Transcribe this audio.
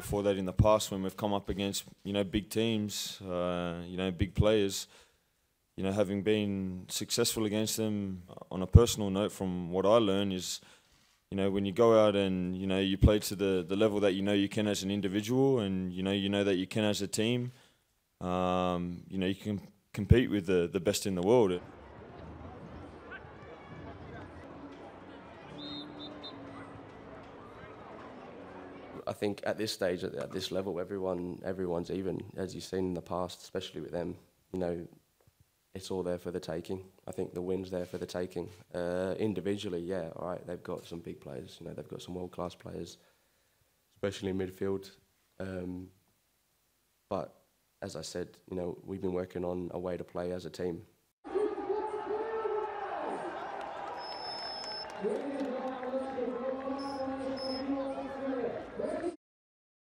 before that in the past when we've come up against, big teams, big players. Having been successful against them on a personal note, from what I learn is, when you go out and, you play to the level that you can as an individual, and, that you can as a team, you can compete with the best in the world. I think at this stage, at this level, everyone's even, as you've seen in the past, especially with them. It's all there for the taking. I think the win's there for the taking. Individually, yeah, all right, they've got some big players. They've got some world-class players, especially in midfield. But as I said, we've been working on a way to play as a team.